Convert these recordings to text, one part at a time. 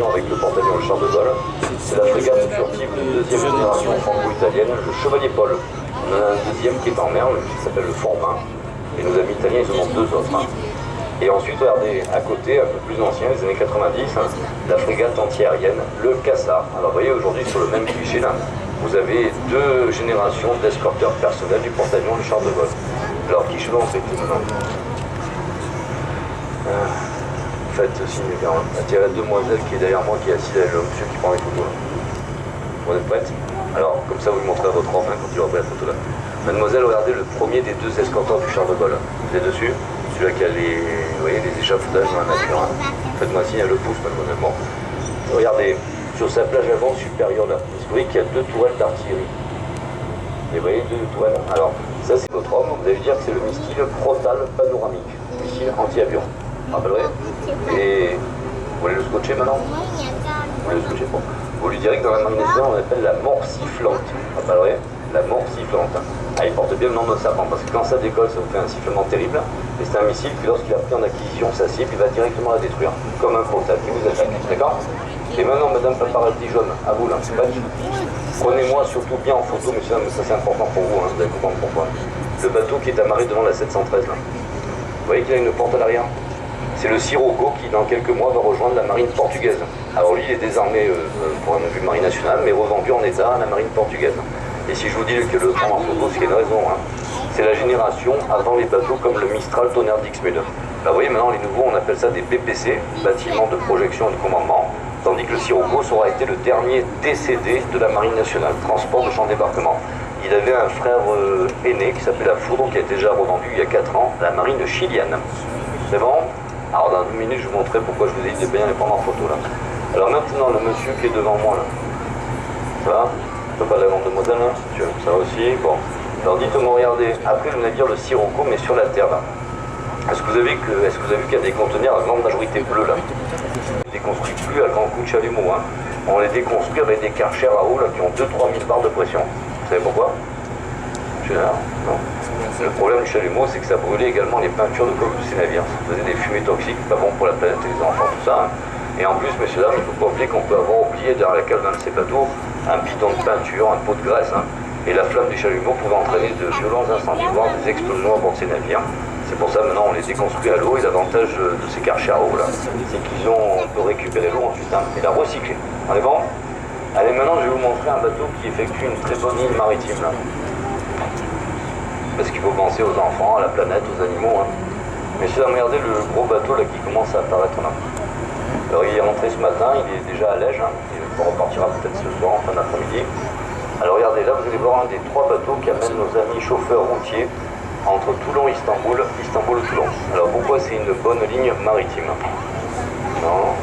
génération avec le porte-avions le Charles de Gaulle. C'est la frégate furtive de deuxième génération franco-italienne, le Chevalier Paul. On en a un deuxième qui est en mer, qui s'appelle le Formin. Et nos amis italiens, ils en ont deux autres. Et ensuite, regardez, à côté, un peu plus ancien, les années 90, la frégate anti-aérienne, le Cassard. Alors, vous voyez, aujourd'hui, sur le même cliché, là, vous avez deux générations d'escorteurs personnels du porte-avions le Charles de Gaulle. Alors, qui chemin on fait tout maintenant faites signe, attirez la demoiselle qui est derrière moi, qui est assise avec le monsieur qui prend les photos. Là. Vous êtes prête? Alors, comme ça, vous lui montrez à votre homme quand il aura pris la photo là. Mademoiselle, regardez le premier des deux escorteurs du Charles de Gaulle. Vous êtes dessus? Celui-là qui a les, vous voyez, les échafaudages dans la nature. Faites-moi signe, elle le pousse, mademoiselle. Bon. Regardez, sur sa plage avant supérieure là, vous voyez qu'il y a deux tourelles d'artillerie. Et vous voyez, deux tourelles. Alors, ça c'est votre homme, vous allez dire que c'est le missile Protal panoramique, missile anti-avion. Rappellerez. Et vous voulez le scotcher maintenant? Vous voulez le scotcher? Bon. Vous lui direz que dans la marine nationale, on appelle la mort sifflante. Rappellerez. La mort sifflante. Ah, il porte bien le nom de serpent, parce que quand ça décolle, ça vous fait un sifflement terrible. Et c'est un missile qui, lorsqu'il a pris en acquisition sa cible, il va directement la détruire, comme un Protal qui vous attaque. D'accord? Et maintenant, madame paparazzi jaune, à vous là, c'est pas. Prenez-moi surtout bien en photo, monsieur, mais ça c'est important pour vous, vous allez comprendre pourquoi. Le bateau qui est amarré devant la 713 là. Vous voyez qu'il a une porte à l'arrière? C'est le Sirocco qui, dans quelques mois, va rejoindre la marine portugaise. Alors lui, il est désarmé pour un vue marine nationale, mais revendu en état à la marine portugaise. Et si je vous dis que le prendre en photo, c'est qu'il y a une raison. C'est la génération avant les bateaux comme le Mistral Tonnerre d'Ixmude. Là, vous voyez, maintenant, les nouveaux, on appelle ça des BPC, bâtiments de projection et de commandement, tandis que le Sirocco aura été le dernier décédé de la marine nationale, transport de champ de débarquement. Il avait un frère aîné qui s'appelait la Foudre, qui a été déjà revendu il y a 4 ans à la marine chilienne. C'est bon? Alors dans 2 minutes, je vous montrerai pourquoi je vous ai dit de bien les prendre en photo là. Alors maintenant, le monsieur qui est devant moi là, ça va? Je peux pas la grande demoiselle là? Ça va aussi? Bon. Alors dites-moi, regardez, après le navire le Sirocco, mais sur la terre là. Est-ce que vous avez vu qu'il y a des conteneurs à grande majorité bleus là? On les déconstruit plus à grand coup de chalumeau. On les déconstruit avec des karchers à eau là, qui ont 2-3 000 bars de pression. Vous savez pourquoi? Je suis là, non. Le problème du chalumeau, c'est que ça brûlait également les peintures de coque de ces navires. Ça faisait des fumées toxiques, pas bon pour la planète et les enfants, tout ça. Et en plus, messieurs, dames, il ne faut pas oublier qu'on peut avoir oublié derrière la cale d'un de ces bateaux un bidon de peinture, un pot de graisse. Et la flamme du chalumeau pouvait entraîner de violents incendies, voire des explosions à bord de ces navires. C'est pour ça maintenant on les déconstruit à l'eau et l'avantage de ces karchers à eau là, c'est on peut récupérer l'eau ensuite et la recycler. On est bon? Allez, maintenant je vais vous montrer un bateau qui effectue une très bonne ligne maritime là. Parce qu'il faut penser aux enfants, à la planète, aux animaux. Messieurs, regardez le gros bateau là qui commence à apparaître là. Alors il est rentré ce matin, il est déjà à Lège, il repartira peut-être ce soir en fin d'après-midi. Alors regardez, là vous allez voir un des 3 bateaux qui amènent nos amis chauffeurs routiers entre Toulon et Istanbul, Istanbul-Toulon. Alors pourquoi c'est une bonne ligne maritime? Non.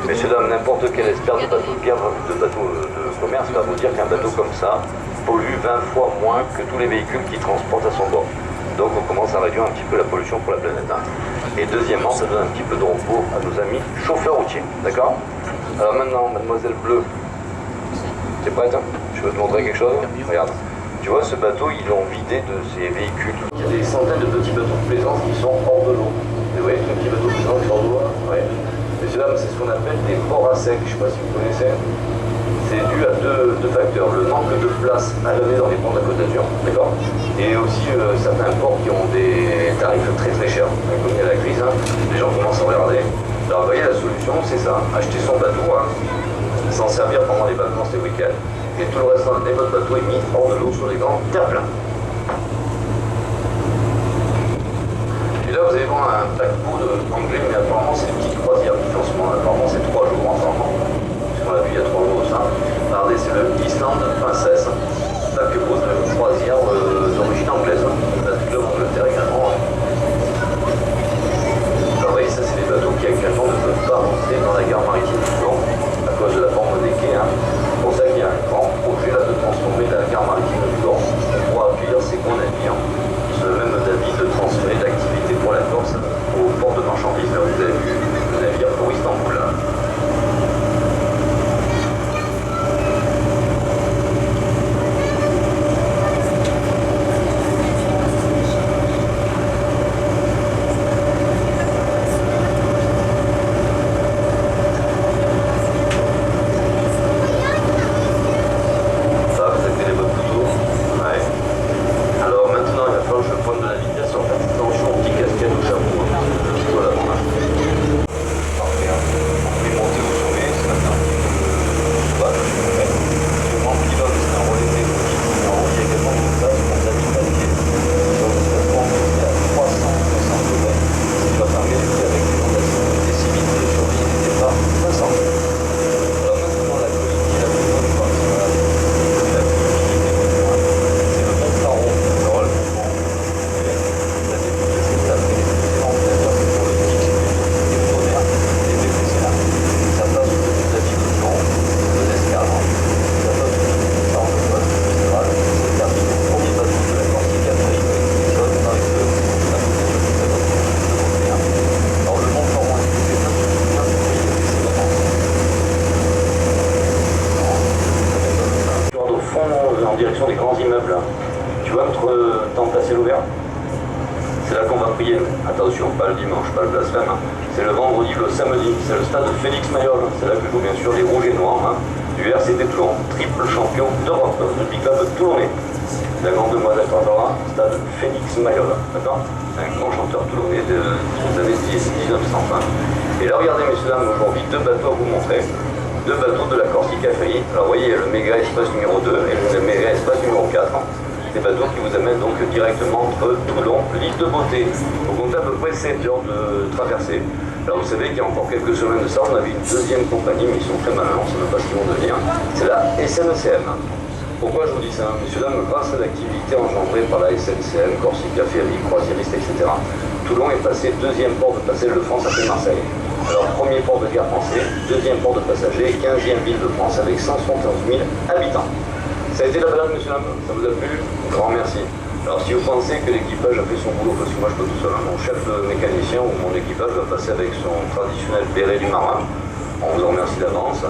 Messieurs, dames, n'importe quel expert de bateau de guerre, de bateau de commerce va vous dire qu'un bateau comme ça pollue 20 fois moins que tous les véhicules qui transportent à son bord. Donc on commence à réduire un petit peu la pollution pour la planète. Et deuxièmement, ça donne un petit peu de repos à nos amis chauffeurs routiers. D'accord? Alors maintenant, mademoiselle Bleue, t'es prête? Je veux te montrer quelque chose? Regarde. Tu vois, ce bateau, ils l'ont vidé de ses véhicules. Il y a des centaines de petits bateaux de plaisance qui sont hors de l'eau. Vous voyez, ce petit bateau de plaisance hors de l'eau? Ouais. Messieurs, dames, c'est ce qu'on appelle des ports à sec. Je ne sais pas si vous connaissez. C'est dû à deux facteurs. Le manque de place à donner dans les ports de la Côte d'Azur. D'accord? Et aussi certains ports qui ont des tarifs très très chers. Comme il y a la crise, les gens commencent à regarder. Alors, vous voyez, la solution, c'est ça. Acheter son bateau, s'en servir pendant les vacances et week-ends. Et tout le restant de votre bateau est mis hors de l'eau sur les grands terre-pleins. Et là, vous allez voir un paquebot anglais, mais apparemment, c'est une petite croisière qui fait en ce moment. Apparemment, c'est 3 jours ensemble. Puisqu'on l'a vu il y a 3 jours ça. Regardez, c'est le Island Princess. Paquebot de croisière d'origine anglaise. La Club Angleterre également. Alors, vous voyez, ça, c'est des bateaux qui actuellement ne peuvent pas rentrer dans la gare maritime du Toulon à cause de la forme des quais. C'est pour ça qu'il y a un grand projet là de transformer la gare maritime du Toulon pour accueillir ces gros navires. Ils ont même d'avis de transférer l'activité pour la Corse au port de marchandises. Là, vous avez vu le navire pour Istanbul. direction des grands immeubles. Tu vois notre temple à ciel ouvert? C'est là qu'on va prier. Attention, pas le dimanche, pas le blasphème. C'est le vendredi, le samedi. C'est le stade Félix Mayol. C'est là que jouent bien sûr les Rouges et Noirs du RCT Toulon, triple champion d'Europe, le big club toulonnais. La grande demoiselle Barbara, stade Félix Mayol. D'accord? C'est un grand chanteur toulonnais des années 1920. Et là, regardez, messieurs, dames, aujourd'hui, deux bateaux à vous montrer. Deux bateaux de la Corsica Ferry. Alors, vous voyez, le méga espace numéro 2 et le méga espace numéro 4. Des bateaux qui vous amènent donc directement entre Toulon, l'île de Beauté. Vous comptez à peu près 7 heures de traversée. Alors vous savez qu'il y a encore quelques semaines de ça, on avait une deuxième compagnie, mais ils sont très malins, on ne sait même pas ce qu'ils vont devenir. C'est la SNCM. Pourquoi je vous dis ça, messieurs, dames? Grâce à l'activité engendrée par la SNCM, Corsica Ferry, croisiériste, etc., Toulon est passé deuxième port de passage de France après Marseille. Alors premier port de guerre français, deuxième port de passagers, 15e ville de France avec 171 000 habitants. Ça a été la balade, monsieur, dames? Ça vous a plu? Grand merci. Alors si vous pensez que l'équipage a fait son boulot, parce que moi je peux tout seul, mon chef mécanicien ou mon équipage va passer avec son traditionnel béret du marin, on vous en remercie d'avance.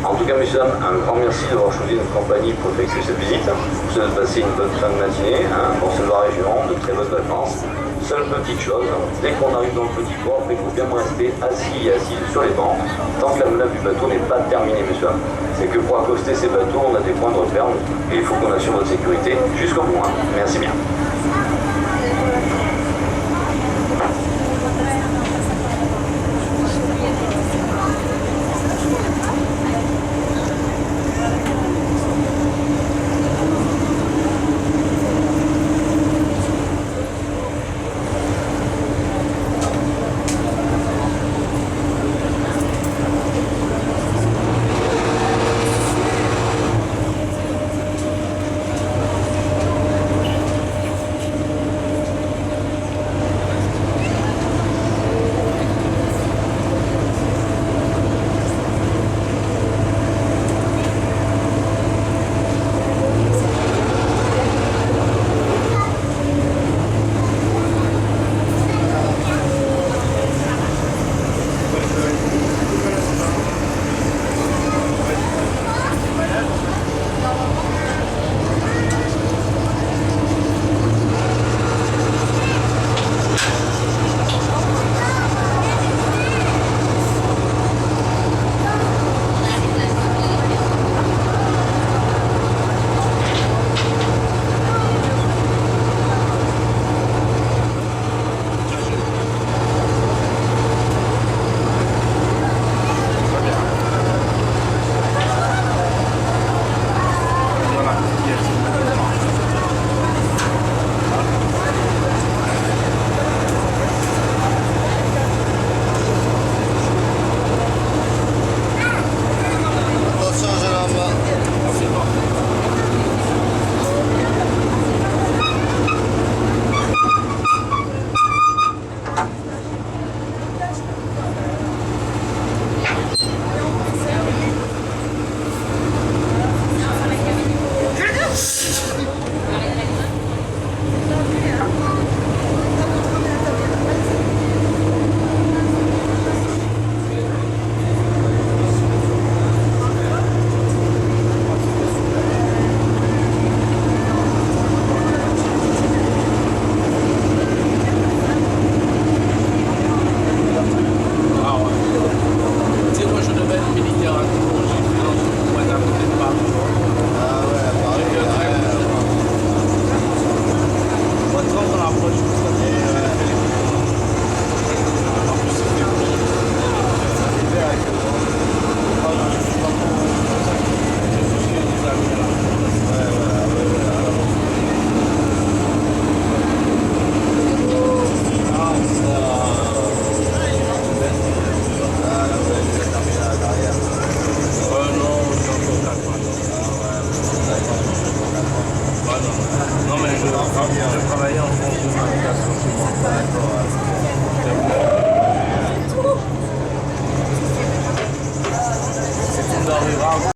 En tout cas, messieurs, dames, un grand merci d'avoir choisi notre compagnie pour effectuer cette visite. Vous avez passé une bonne fin de matinée, pour cette région, de très bonnes vacances. Seule petite chose, dès qu'on arrive dans le petit port, il faut bien rester assis et assise sur les bancs, tant que la manœuvre du bateau n'est pas terminée, messieurs. C'est que pour accoster ces bateaux, on a des points de repère, et il faut qu'on assure votre sécurité jusqu'au bout. Merci bien.